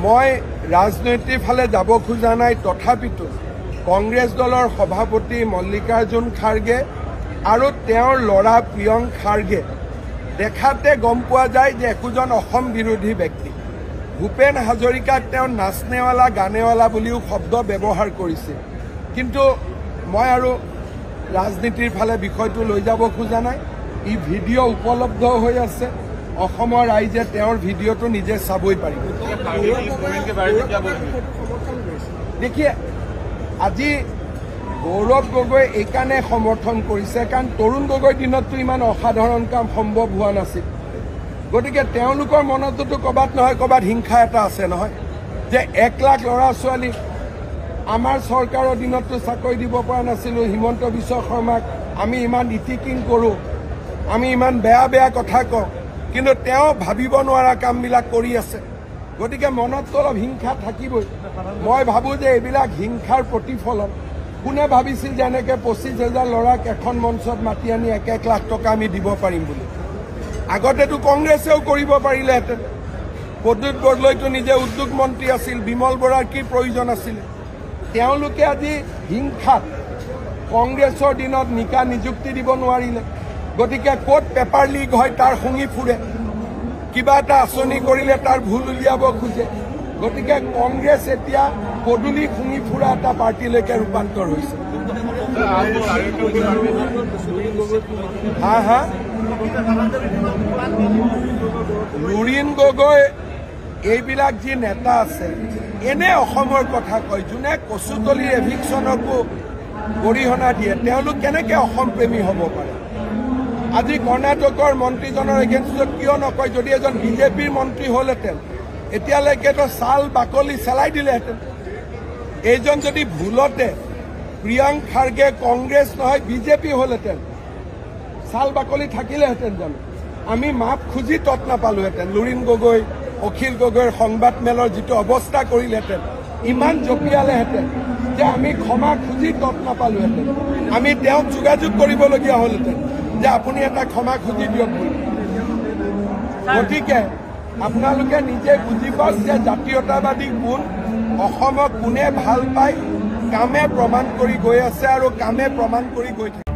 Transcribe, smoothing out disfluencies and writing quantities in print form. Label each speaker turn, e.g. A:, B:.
A: মই ৰাজনৈতিক ফালে যাব খোজা নাই, তথাপিতো কংগ্ৰেছ দলৰ সভাপতি মল্লিকাৰ্জুন খাৰ্গে আৰু তেওঁৰ ল'ৰা প্ৰিয়ংক খাৰ্গে দেখাতে গম পোৱা যায় যে একোজন অসম বিৰোধী ব্যক্তি। ভূপেন হাজৰিকাক তেওঁ নাচনেৱালা গানেৱালা বুলিও শব্দ ব্যৱহাৰ কৰিছে। কিন্তু মই আৰু ৰাজনীতিৰ ফালে বিষয়টো লৈ যাব খোজা নাই। ই ভিডিঅ' উপলব্ধ হৈ আছে, অসমৰ ৰাইজে তেওঁৰ ভিডিঅ'টো নিজে চাবই পাৰিব। দেখিয়ে আজি গৌৰৱ গগৈ এইকাৰণে সমৰ্থন কৰিছে কাৰণ তৰুণ গগৈৰ দিনততো ইমান অসাধাৰণ কাম সম্ভৱ হোৱা নাছিল। গতিকে তেওঁলোকৰ মনততো ক'ৰবাত নহয় ক'ৰবাত হিংসা এটা আছে নহয়, যে 1 লাখ ল'ৰা ছোৱালীক আমাৰ চৰকাৰৰ দিনততো চাকৰি দিব পৰা নাছিলোঁ। হিমন্ত বিশ্ব শৰ্মাক আমি ইমান ইটিকিং কৰোঁ, আমি ইমান বেয়া বেয়া কথা কওঁ, কিন্তু তেওঁ ভাবিব নোৱাৰা কামবিলাক কৰি আছে। গতিকে মনততো অলপ হিংসা থাকিবই। মই ভাবোঁ যে এইবিলাক হিংসাৰ প্ৰতিফলন। কোনে ভাবিছিল যে এনেকৈ 25,000 ল'ৰাক এখন মঞ্চত মাতি আনি 1 লাখ টকা আমি দিব পাৰিম বুলি? আগতেতো কংগ্ৰেছেও কৰিব পাৰিলেহেঁতেন। প্ৰদ্যুৎ বৰদলৈতো নিজে উদ্যোগ মন্ত্ৰী আছিল, বিমল বৰাৰ কি প্ৰয়োজন আছিলে? তেওঁলোকে আজি হিংসাত কংগ্ৰেছৰ দিনত নিকা নিযুক্তি দিব নোৱাৰিলে। গতিকে ক'ত পেপাৰ লিক হয় তাৰ শুঙি ফুৰে, কিবা এটা আঁচনি কৰিলে তাৰ ভুল উলিয়াব খোজে। গতিকে কংগ্ৰেছ এতিয়া পদূলি শুঙি ফুৰা এটা পাৰ্টিলৈকে ৰূপান্তৰ হৈছে। লুৰিণ গগৈ এইবিলাক যি নেতা আছে এনে অসমৰ কথা কয়, যোনে কচুতলিৰ এভিকশ্যনকো গৰিহণা দিয়ে, তেওঁলোক কেনেকৈ অসম প্ৰেমী হ'ব পাৰে? আজি কৰ্ণাটকৰ মন্ত্ৰীজনৰ এগেইনষ্টত কিয় নকয়? যদি এজন বিজেপিৰ মন্ত্ৰী হ'লহেঁতেন এতিয়ালৈকেতো ছাল বাকলি চেলাই দিলেহেঁতেন। এইজন যদি ভুলতে প্ৰিয়ংক খাৰ্গে কংগ্ৰেছ নহয় বিজেপি হ'লহেঁতেন, ছাল বাকলি থাকিলেহেঁতেন জানো? আমি মাপ খুজি তত নাপালোহেঁতেন। লুৰিণ গগৈ, অখিল গগৈৰ সংবাদ মেলৰ যিটো অৱস্থা কৰিলেহেঁতেন, ইমান জঁপিয়ালেহেঁতেন যে আমি ক্ষমা খুজি তত নাপালোহেঁতেন। আমি তেওঁক যোগাযোগ কৰিবলগীয়া হ'লহেঁতেন যে আপুনি এটা ক্ষমা খুজি দিয়ক বুলি। গতিকে আপোনালোকে নিজে বুজি পাওক যে জাতীয়তাবাদী কোন, অসমক কোনে ভাল পায়, কামে প্ৰমাণ কৰি গৈ আছে আৰু কামে প্ৰমাণ কৰি গৈ থাকে।